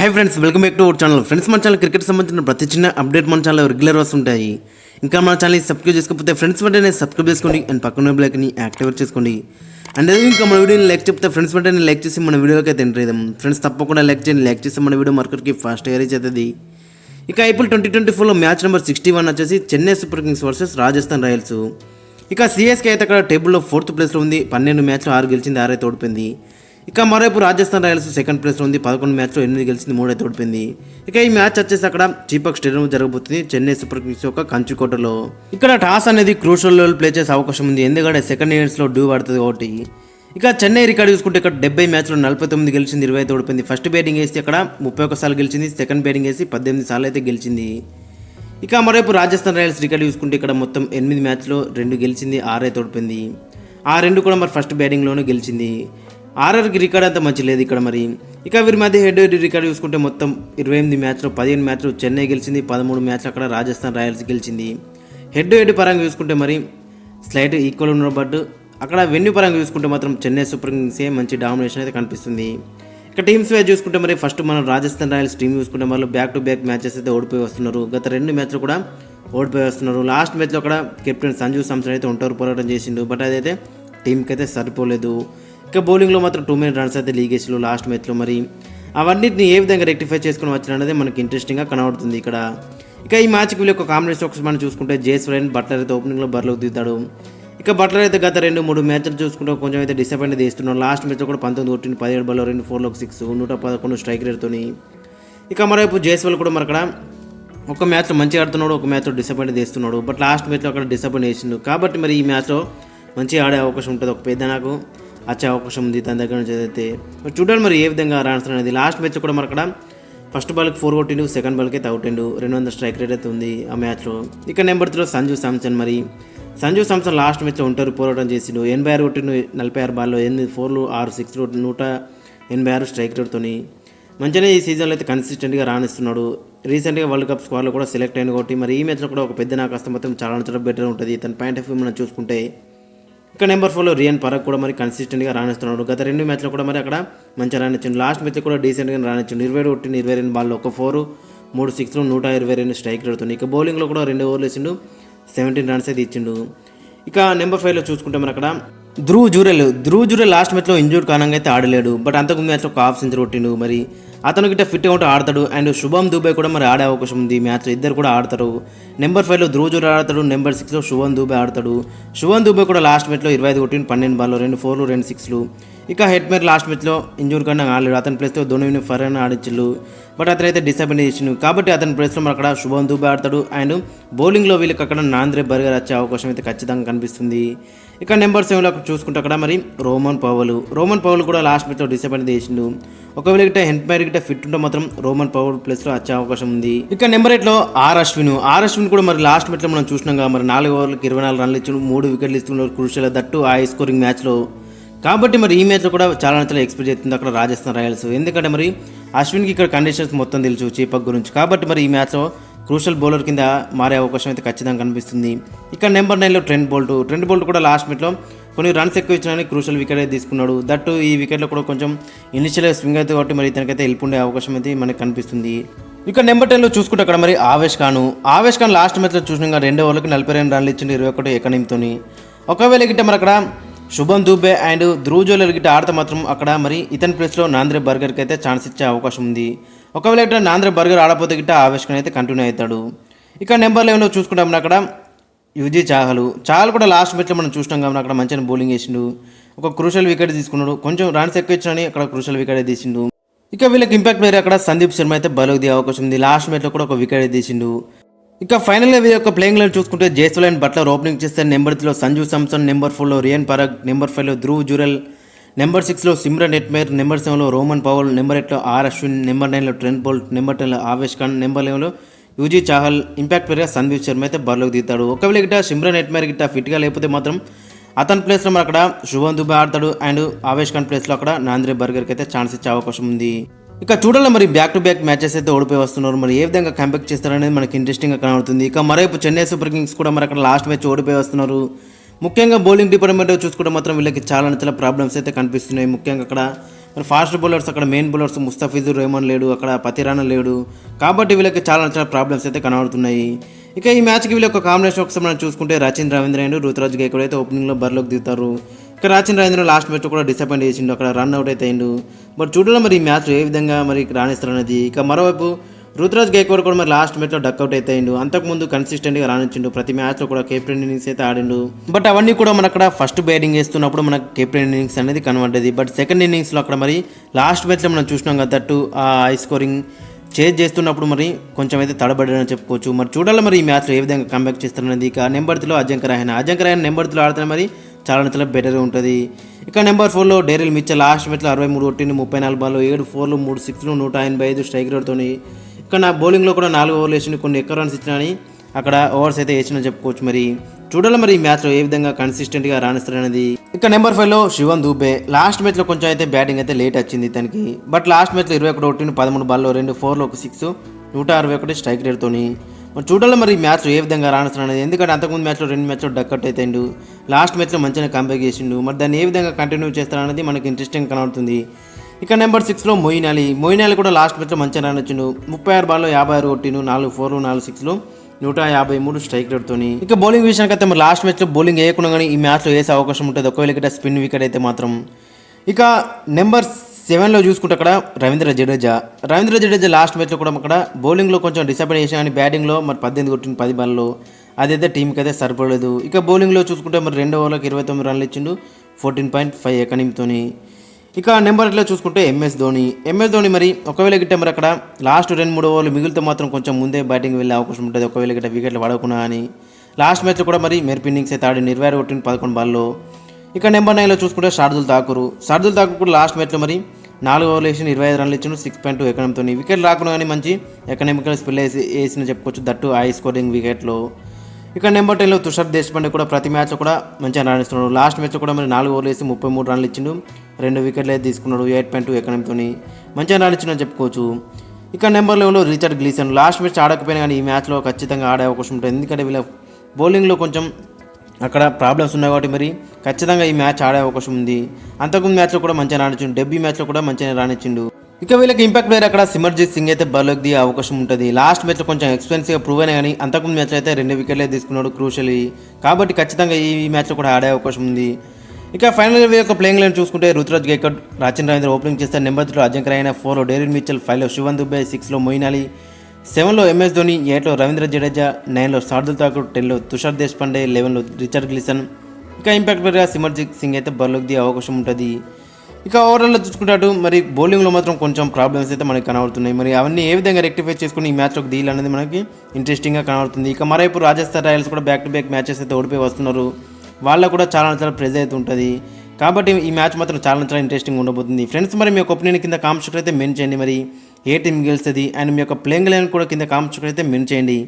Hi friends, welcome back to our channel. Friends, మన channel cricket సంబంధించిన ప్రతి చిన్న అప్డేట్ మన ఛానల్ రెగ్యులర్ వస్తుంటాయి. ఇంకా మన ఛానల్ని సబ్స్క్రైబ్ చేసుకోకపోతే ఫ్రెండ్స్ వెంటనే సబ్స్క్రైబ్ చేసుకోండి అండ్ పక్కన బెల్ని యాక్టివేట్ చేసుకోండి. అండ్ అదే ఇంకా మన వీడియోని లైక్ చెప్తే ఫ్రెండ్స్ వెంటనే లైక్ చేసి మన వీడియోకి అయితే ఎంటర్ అయ్యాం. ఫ్రెండ్స్ తప్పకుండా లైక్ చేయండి. లైక్ చేసి మన వీడియో మార్కెట్కి ఫాస్ట్ రీచ్ అవుతుంది. ఇక ఐపీఎల్ 2024లో మ్యాచ్ నెంబర్ 61 వచ్చేసి Chennai super Kings versus Rajasthan Royals. ఇక సిఎస్కే అయితే అక్కడ టేబుల్లో 4th ప్లేస్లో ఉంది. 12 మ్యాచ్లో 6 గెలిచింది, 6 అయితే ఓడిపోయింది. ఇక మరోవైపు రాజస్థాన్ రాయల్స్ 2nd ప్లేస్లో ఉంది. 11 మ్యాచ్లో 8 గెలిచింది, 3 అయితే ఓడిపోయింది. ఇక ఈ మ్యాచ్ వచ్చేసి అక్కడ చీపక్ స్టేడియం జరగబోతుంది, చెన్నై సూపర్ కింగ్స్ యొక్క కంచుకోటలో. ఇక్కడ టాస్ అనేది క్రూషల్ రోల్ ప్లే చేసే అవకాశం ఉంది, ఎందుకంటే సెకండ్ ఇన్నింగ్స్లో డ్యూ పడుతుంది ఒకటి. ఇక చెన్నై రికార్డు చూసుకుంటే ఇక్కడ 70 మ్యాచ్లో 49 గెలిచింది, 20 అయితే ఓడిపోయింది. ఫస్ట్ బ్యాటింగ్ వేసి అక్కడ 31 సార్లు గెలిచింది, సెకండ్ బ్యాటింగ్ వేసి 18 సార్లు అయితే గెలిచింది. ఇక మరోవైపు రాజస్థాన్ రాయల్స్ రికార్డు చూసుకుంటే ఇక్కడ మొత్తం 8 మ్యాచ్లో 2 గెలిచింది, 6 అయితే ఓడిపోయింది. ఆ 2 కూడా మరి ఫస్ట్ బ్యాటింగ్లోనే గెలిచింది. ఆర్ఆర్కి రికార్డ్ అంతా మంచి లేదు ఇక్కడ మరి. ఇక వీరి మధ్య హెడ్ టు హెడ్ రికార్డు చూసుకుంటే మొత్తం 28 మ్యాచ్లో 15 మ్యాచ్లు చెన్నై గెలిచింది, 13 మ్యాచ్లు అక్కడ రాజస్థాన్ రాయల్స్ గెలిచింది. హెడ్ టు హెడ్ పరంగా చూసుకుంటే మరి స్లైట్ ఈక్వల్ ఉన్న బట్ అక్కడ వెన్యూ పరంగా చూసుకుంటే మాత్రం చెన్నై సూపర్ కింగ్సే మంచి డామినేషన్ అయితే కనిపిస్తుంది. ఇక టీమ్స్ వైజ్ చూసుకుంటే మరి ఫస్ట్ మనం రాజస్థాన్ రాయల్స్ టీం చూసుకుంటే వాళ్ళు బ్యాక్ టు బ్యాక్ మ్యాచెస్ అయితే ఓడిపోయి వస్తున్నారు. గత 2 మ్యాచ్లు కూడా ఓడిపోయి వస్తున్నారు. లాస్ట్ మ్యాచ్లో అక్కడ కెప్టెన్ సంజు సామ్సన్ అయితే ఒంటరి పోరాటం చేసిండు, బట్ అదైతే టీంకి అయితే సరిపోలేదు. ఇక బౌలింగ్లో మాత్రం 2 minute రన్స్ అయితే లీగేజ్లో లాస్ట్ మ్యాచ్లో. మరి అవన్నిటిని ఏ విధంగా రెక్టిఫై చేసుకుని వచ్చినది మనకి ఇంట్రెస్టింగ్గా కనబడుతుంది ఇక్కడ. ఇక ఈ మ్యాచ్కి వీళ్ళ యొక్క కాంబినేషన్ ఒకసారి మనం చూసుకుంటే జేస్వరన్ బట్లర్ అయితే ఓపెనింగ్లో బరిలోకి దిగుతాడు. ఇక బట్లర్ అయితే గత 2-3 మ్యాచ్లు చూసుకుంటే కొంచెం అయితే డిసప్పాయింట్ చేస్తున్నాడు. లాస్ట్ మ్యాచ్లో కూడా 19 కొట్టింది, 17 బాల్లో 2 4 6 111 స్ట్రైక్ రేట్తోని. ఇక మరోవైపు జైస్వాల్ కూడా మరి అక్కడ ఒక మ్యాచ్లో మంచిగా ఆడుతున్నాడు, ఒక మ్యాచ్లో డిసప్పాయింట్ చేస్తున్నాడు, బట్ లాస్ట్ మ్యాచ్లో అక్కడ డిసప్పాయింట్ చేసిండు. కాబట్టి మరి ఈ మ్యాచ్లో మంచిగా ఆడే అవకాశం ఉంటుంది, ఒక పెద్ద నాకు వచ్చే అవకాశం ఉంది తన దగ్గర నుంచి అయితే. చూడాలి మరి ఏ విధంగా రన్స్ అనేది. లాస్ట్ మ్యాచ్ కూడా మరి అక్కడ ఫస్ట్ బాల్కి 4 కొట్టిండు, సెకండ్ బాల్కి అయితే అవుట్ అయిండు, 200 స్ట్రైక్ రేట్ అయితే ఉంది ఆ మ్యాచ్లో. ఇక నెంబర్ 3లో సంజు సామ్సన్. మరి సంజు సామ్సన్ లాస్ట్ మ్యాచ్లో ఒంటరి పోరాటం చేసిండు, 86 కొట్టిండు 46 బాల్లో, 8 4లు 6 6లు 186 స్ట్రైక్ రేట్తోని. మంచిగానే ఈ సీజన్లో అయితే కన్సిస్టెంట్గా రాణిస్తున్నాడు. రీసెంట్గా వరల్డ్ కప్ స్క్వాడ్లో కూడా సెలెక్ట్ అయిన కాబట్టి మరి ఈ మ్యాచ్లో కూడా ఒక పెద్ద నాకు వస్తే మొత్తం చాలా బెటర్ ఉంటుంది తన పాయింట్ ఆఫ్ వ్యూ మనం చూసుకుంటే. ఇక నెంబర్ 4లో రియాన్ పరాగ్ కూడా మరి కన్సిస్టెంట్గా రాణిస్తున్నాడు. గత 2 మ్యాచ్లో కూడా మరి అక్కడ మంచిగా రాణించిండు. లాస్ట్ మ్యాచ్లో కూడా డీసెంట్గా రాణించిండు, 27 కొట్టిండు 22 బాల్లో, 1 4 3 6లు 122 స్ట్రైక్ రేట్తుంది. ఇక బౌలింగ్లో కూడా 2 ఓవర్లు వేసిండు, 17 రన్స్ అయితే ఇచ్చిండు. ఇక నెంబర్ 5లో చూసుకుంటే మరి అక్కడ ధ్రువ్ జురెల్ లాస్ట్ మ్యాచ్లో ఇంజూర్డ్ కారణంగా అయితే ఆడలేడు, బట్ అంతకు మ్యాచ్లో ఒక హాఫ్ సెంచరీ కొట్టిండు. మరి అతను గిట్ట ఫిట్ ఉంటే ఆడతాడు. అండ్ శుభం దూబే కూడా మరి ఆడే అవకాశం ఉంది ఈ మ్యాచ్లో, ఇద్దరు కూడా ఆడతారు. నెంబర్ 5లో ధ్రువ్ జురెల్ ఆడతాడు, నెంబర్ 6లో శుభం దూబే ఆడతాడు. శుభం దూబే కూడా లాస్ట్ మ్యాచ్లో 25 కొట్టిండు, 12 బాల్లో, 2 4లు 2 6లు. ఇక హెడ్ మేర్ లాస్ట్ మ్యాచ్లో ఇంజూర్ కన్నా ఆడలేడు, అతని ప్లేస్లో ధోని ఫర్హాన్ ఆడించు, బట్ అతనైతే డిసప్పాయింట్ చేసిండు. కాబట్టి అతని ప్లేస్లో మరి అక్కడ శుభం దూబే ఆడతాడు. అండ్ బౌలింగ్లో వీళ్ళకి అక్కడ నాంద్రే బర్గర్ వచ్చే అవకాశం అయితే ఖచ్చితంగా కనిపిస్తుంది. ఇక నెంబర్ 7లో చూసుకుంటే అక్కడ మరి రోమన్ పౌల్ కూడా లాస్ట్ మ్యాచ్లో డిసప్పాయింట్ చేసిండు. ఒకవేళ గిట్ట హెడ్ మేర్ గిట్ట ఫిట్ ఉంటే మాత్రం రోమన్ పౌల్ ప్లేస్లో వచ్చే అవకాశం ఉంది. ఇక నెంబర్ 8లో ఆర్ అశ్విన్ కూడా మరి లాస్ట్ మ్యాచ్లో మనం చూసినాం, మరి 4 ఓవర్లకు 24 రన్లు ఇచ్చిండు, 3 వికెట్లు ఇస్తున్నారు క్రూషియల్, దట్టు హై స్కోరింగ్ మ్యాచ్లో. కాబట్టి మరి ఈ మ్యాచ్లో కూడా చాలా ఎక్స్పెక్ట్ చేస్తుంది అక్కడ రాజస్థాన్ రాయల్స్, ఎందుకంటే మరి అశ్విన్కి ఇక్కడ కండిషన్స్ మొత్తం తెలుసు చీపక్ గురించి. కాబట్టి మరి ఈ మ్యాచ్లో క్రూషల్ బౌలర్ కింద మారే అవకాశం అయితే ఖచ్చితంగా కనిపిస్తుంది. ఇక నెంబర్ 9లో ట్రెంట్ బోల్ట్ కూడా లాస్ట్ మ్యాచ్లో కొన్ని రన్స్ ఎక్కువ ఇచ్చినా క్రూషల్ వికెట్ అయితే తీసుకున్నాడు. దట్టు ఈ వికెట్లో కూడా కొంచెం ఇనిషియల్గా స్వింగ్ అయితే కాబట్టి మరి ఇతనికైతే హెల్ప్ ఉండే అవకాశం అయితే మనకు కనిపిస్తుంది. ఇక నెంబర్ 10లో చూసుకుంటే అక్కడ మరి ఆవేష్ ఖాన్ లాస్ట్ మ్యాచ్లో చూసినా 2 ఓవర్లకు 42 రన్లు ఇచ్చిండు, 21 ఎకనిమ్తోని. ఒకవేళ గిట్ట మరి అక్కడ శుభం దూబే అండ్ ధ్రువ్ జురెల్ గిట్ట ఆడితే మాత్రం అక్కడ మరి ఇతని ప్లేస్లో నాంద్రే బర్గర్కి అయితే ఛాన్స్ ఇచ్చే అవకాశం ఉంది. ఒకవేళ గిట్ట నాంద్రే బర్గర్ ఆడపోతే గిట్ట ఆవేష్ ఖాన్ అయితే కంటిన్యూ అవుతాడు. ఇక నెంబర్ 11లో చూసుకుంటాం అక్కడ యుజీ చాహల్ కూడా లాస్ట్ మ్యాచ్లో మనం చూసినాం కాబట్టి అక్కడ మంచిగా బౌలింగ్ వేసిండు, ఒక క్రూషల్ వికెట్ తీసుకున్నాడు, కొంచెం రన్స్ ఎక్కువ ఇచ్చినని అక్కడ క్రూషల్ వికెట్ తీసిండు. ఇక వీళ్ళకి ఇంపాక్ట్ వేరే అక్కడ సందీప్ శర్మ అయితే బౌలింగ్ దిగే అవకాశం ఉంది, లాస్ట్ మ్యాచ్లో కూడా ఒక వికెట్ తీసిండు. ఇక ఫైనల్గా వీరి యొక్క ప్లేయింగ్ లైన్ చూసుకుంటే జైస్వాల్ అండ్ బట్లర్ ఓపెనింగ్ చేస్తే, నెంబర్ 3లో సంజు సామ్సన్, నెంబర్ 4లో రియాన్ పరాగ్, నెంబర్ 5లో ధ్రువ్ జురెల్, నెంబర్ 6లో సిమ్రన్ హెట్మేర్, నెంబర్ 7లో రోమన్ పౌల్, నెంబర్ 8లో ఆర్ అశ్విన్, నెంబర్ 9లో ట్రెంట్ బోల్ట్, నెంబర్ 10లో ఆవేష్ ఖాన్, నెంబర్ 11లో యుజీ చాహల్. ఇంపాక్ట్ పేరుగా సందీప్ శర్మ అయితే బరిలోకి దిగుతాడు. ఒకవేళ గిట్ట సిమ్రన్ హెట్మేర్ గిట్ట ఫిట్గా లేకపోతే మాత్రం అతని ప్లేస్లో మరి అక్కడ శుభం దుబే ఆడతాడు. అండ్ ఆవేష్ ఖాన్ ప్లేస్లో అక్కడ నాంద్రే బర్గర్కి అయితే ఛాన్స్ ఇచ్చే అవకాశం ఉంది. ఇక చూడాలి మరి బ్యాక్ టు బ్యాక్ మ్యాచెస్ అయితే ఓడిపోయి వస్తున్నారు, మరి ఏ విధంగా కంబ్యాక్ చేస్తారనేది మనకి ఇంట్రెస్టింగ్గా కనబడుతుంది. ఇక మరోవైపు చెన్నై సూపర్ కింగ్స్ కూడా మరి అక్కడ లాస్ట్ మ్యాచ్ ఓడిపోయి వస్తున్నారు. ముఖ్యంగా బౌలింగ్ డిపార్ట్మెంట్ చూసుకుంటే మాత్రం వీళ్ళకి చాలా ప్రాబ్లమ్స్ అయితే కనిపిస్తున్నాయి. ముఖ్యంగా అక్కడ మరి ఫాస్ట్ బౌలర్స్ అక్కడ మెయిన్ బౌలర్స్ ముస్తఫిజుర్ రెహమాన్ లేడు, అక్కడ పతిరానా లేడు. కాబట్టి వీళ్ళకి చాలా ప్రాబ్లమ్స్ అయితే కనబడుతున్నాయి. ఇక ఈ మ్యాచ్కి వీళ్ళ ఒక కాంబినేషన్ ఒకసారి మనం చూసుకుంటే రచిన్ రవీంద్ర అండ్ రుతురాజ్ గైక్వాడ్ అయితే ఓపెనింగ్లో బరిలోకి దిగుతారు. ఇక రచిన్ రవీంద్ర లాస్ట్ మ్యాచ్ కూడా డిసప్పాయింట్ చేసిండు, అక్కడ రన్ అవుట్ అయితే అయిండు. బట్ చూడాలి మరి ఈ మ్యాచ్ ఏ విధంగా మరి రాణిస్తారనేది. ఇక మరోవైపు రుతురాజ్ గైక్వాడ్ కూడా మరి లాస్ట్ మ్యాచ్లో డక్అవుట్ అయితే అయిండు. అంతకుముందు కన్సిస్టెంట్గా రాణించిండు, ప్రతి మ్యాచ్లో కూడా కెప్టెన్ ఇన్నింగ్స్ అయితే ఆడిండు. బట్ అవన్నీ కూడా మన అక్కడ ఫస్ట్ బ్యాటింగ్ వేస్తున్నప్పుడు మనకు కెప్టెన్ ఇన్నింగ్స్ అనేది కనబడ్డది. బట్ సెకండ్ ఇన్నింగ్స్లో అక్కడ మరి లాస్ట్ మ్యాచ్లో మనం చూసినాం కదా, దట్టు ఆ హై స్కోరింగ్ చేజ్ చేస్తున్నప్పుడు మరి కొంచెం అయితే తడబడని చెప్పుకోవచ్చు. మరి చూడాలి మరి ఈ మ్యాచ్లో ఏ విధంగా కంబ్యాక్ చేస్తారనేది. ఇక నెంబర్ 3లో అజింక్య రహానే నెంబర్ 3లో ఆడితే మరి చాలా బెటర్గా ఉంటుంది. ఇక నెంబర్ 4లో డేరిల్ మిచెల్ లాస్ట్ మ్యాచ్లో 63 కొట్టిండు, 34 బాల్లో 7 4లు 3 6లు 185 స్ట్రైక్ రేట్తో. ఇక నా బౌలింగ్లో కూడా 4 ఓవర్లు వేసిండు, కొన్ని ఎక్కువ రన్స్ ఇచ్చినా అక్కడ ఓవర్స్ అయితే వేసినా చెప్పుకోవచ్చు. మరి చూడాలి మరి ఈ మ్యాచ్లో ఏ విధంగా కన్సిస్టెంట్గా రాణిస్తారనేది. ఇక నెంబర్ 5లో శివన్ దూబే లాస్ట్ మ్యాచ్లో కొంచెం అయితే బ్యాటింగ్ అయితే లేట్ వచ్చింది తనకి. బట్ లాస్ట్ మ్యాచ్లో 21 కొట్టిండు, 13 బాల్లో 2 4లు 1 6 161 స్ట్రైక్ రేట్తోని. మరి చూడాలి మరి ఈ మ్యాచ్లో ఏ విధంగా రాణిస్తారనేది. ఎందుకంటే అంతకుముందు మ్యాచ్లో 2 మ్యాచ్లో డక్అవుట్ అయితేండు, లాస్ట్ మ్యాచ్లో మంచిగా కంబ్యాక్ చేసిండు. మరి దాన్ని ఏ విధంగా కంటిన్యూ చేస్తారనేది మనకి ఇంట్రెస్టింగ్ కనబడుతుంది. ఇక నెంబర్ 6లో మొయిన్ అలీ కూడా లాస్ట్ మ్యాచ్లో మంచిగా రాణించిండు, 36 బాల్లో 56 కొట్టిండు, 4 4లు 4 6లు 153 స్ట్రైక్ రేట్తో. ఇక బౌలింగ్ విషయానికి అయితే మరి లాస్ట్ మ్యాచ్లో బౌలింగ్ వేయకుండా కానీ ఈ మ్యాచ్లో వేసే అవకాశం ఉంటుంది, ఒకవేళ ఇక్కడ స్పిన్ వికెట్ అయితే మాత్రం. ఇక నెంబర్ 7లో చూసుకుంటే అక్కడ రవీంద్ర జడేజా లాస్ట్ మ్యాచ్లో కూడా అక్కడ బౌలింగ్లో కొంచెం డిసప్పాయింట్ చేసిన కానీ బ్యాటింగ్లో మరి 18 కొట్టిండు 10 బాల్లో, అదైతే టీంకి అయితే సరిపడలేదు. ఇక బౌలింగ్లో చూసుకుంటే మరి 2 ఓవర్లకు 29 రన్లు ఇచ్చిండు, 14.5 ఎకనిమితో. ఇక నెంబర్ 8లో చూసుకుంటే ఎంఎస్ ధోని మరి ఒకవేళ గిట్ట మరి అక్కడ లాస్ట్ 2-3 ఓవర్లు మిగిలితే మాత్రం కొంచెం ముందే బ్యాటింగ్ వెళ్ళే అవకాశం ఉంటుంది, ఒకవేళ గిట్ట వికెట్లు పడకున్నా అని. లాస్ట్ మ్యాచ్లో కూడా మరి మెరుపు ఇన్నింగ్స్ అయితే ఆడి 26 కొట్టిండు 11 బాల్లో. ఇక నెంబర్ 9లో చూసుకుంటే శార్దుల్ ఠాకూర్ కూడా లాస్ట్ మ్యాచ్లో మరి 4 ఓవర్లు వేసి 25 రన్లు ఇచ్చిన 6.2 ఎకనంతో. వికెట్ రాకుండా కానీ మంచి ఎకనామికల్ స్పిల్ వేసిన చెప్పుకోవచ్చు, దట్టు హై స్కోరింగ్ వికెట్లో. ఇక నెంబర్ 10లో తుషార్ దేశపాండే కూడా ప్రతి మ్యాచ్లో కూడా మంచిగా రాణిస్తున్నాడు. లాస్ట్ మ్యాచ్లో కూడా మరి 4 ఓవర్లు వేసి 33 రన్లు ఇచ్చిండు, 2 వికెట్లు అయితే తీసుకున్నాడు, 8.2 ఎకనంతో మంచిగా రాణించిందని చెప్పుకోవచ్చు. ఇక నెంబర్ 11లో రిచర్డ్ గ్లీసన్ లాస్ట్ మ్యాచ్ ఆడకపోయినా కానీ ఈ మ్యాచ్లో ఖచ్చితంగా ఆడే అవకాశం ఉంటుంది, ఎందుకంటే వీళ్ళ బౌలింగ్లో కొంచెం అక్కడ ప్రాబ్లమ్స్ ఉన్నాయి కాబట్టి మరి ఖచ్చితంగా ఈ మ్యాచ్ ఆడే అవకాశం ఉంది. అంతకుముందు మ్యాచ్లో కూడా మంచిగా రాణించిండు, డెబ్యూ మ్యాచ్లో కూడా మంచిగా రాణించిండు. ఇక వీళ్ళకి ఇంపాక్ట్ ప్లేయర్ అక్కడ సిమర్జిత్ సింగ్ అయితే బరిలోకి దిగే అవకాశం ఉంటుంది. లాస్ట్ మ్యాచ్లో కొంచెం ఎక్స్పెన్సివ్గా ప్రూవ్ అయినా కానీ అంతకుముందు మ్యాచ్లో అయితే 2 వికెట్లే తీసుకున్నాడు క్రూషల్లీ, కాబట్టి ఖచ్చితంగా ఈ మ్యాచ్లో కూడా ఆడే అవకాశం ఉంది. ఇక ఫైనల్ వీళ్ళ యొక్క ప్లేయింగ్ లైన్ చూసుకుంటే రుతురాజ్ గైక్వాడ్, రచిన్ రవీంద్ర ఓపెనింగ్ చేస్తారు. నెంబర్ 3లో అజింక్య రహానే, 4లో డేరిల్ మిచెల్, 5లో శివన్ దుబే, 6లో మొయిన్ అలీ, 7లో ఎంఎస్ ధోని, 8లో రవీంద్ర జడేజా, 9లో శార్దుల్ ఠాకూర్, 10లో తుషార్ దేశపాండే, 11లో రిచర్డ్ గ్లీసన్. ఇక ఇంపాక్ట్ ప్లేయర్గా సిమర్జిత్ సింగ్ అయితే బరిలోకి దిగే అవకాశం ఉంటుంది. ఇక ఓవరాల్లో చూసుకుంటాడు మరి బౌలింగ్లో మాత్రం కొంచెం ప్రాబ్లమ్స్ అయితే మనకి కనబడుతున్నాయి. మరి అవన్నీ ఏ విధంగా రెక్టిఫై చేసుకుని ఈ మ్యాచ్లోకి డీల్ అనేది మనకి ఇంట్రెస్టింగ్గా కనబడుతుంది. ఇక మరోవైపు రాజస్థాన్ రాయల్స్ కూడా బ్యాక్ టు బ్యాక్ మ్యాచెస్ అయితే ఓడిపోయి వస్తున్నారు, వాళ్ళకు కూడా చాలా ప్రెజర్ అయితే ఉంటుంది. కాబట్టి ఈ మ్యాచ్ మాత్రం చాలా ఇంట్రెస్టింగ్ ఉండబోతుంది. ఫ్రెండ్స్ మరి మీ యొక్క ఒపీనియన్ కింద కామెంట్స్ అయితే మెన్షన్ చేయండి, మరి ఏ టీం గెలుస్తుంది అండ్ మీ యొక్క ప్లేయింగ్ లైన్ కూడా కింద కామెంట్స్ అయితే మెన్షన్ చేయండి.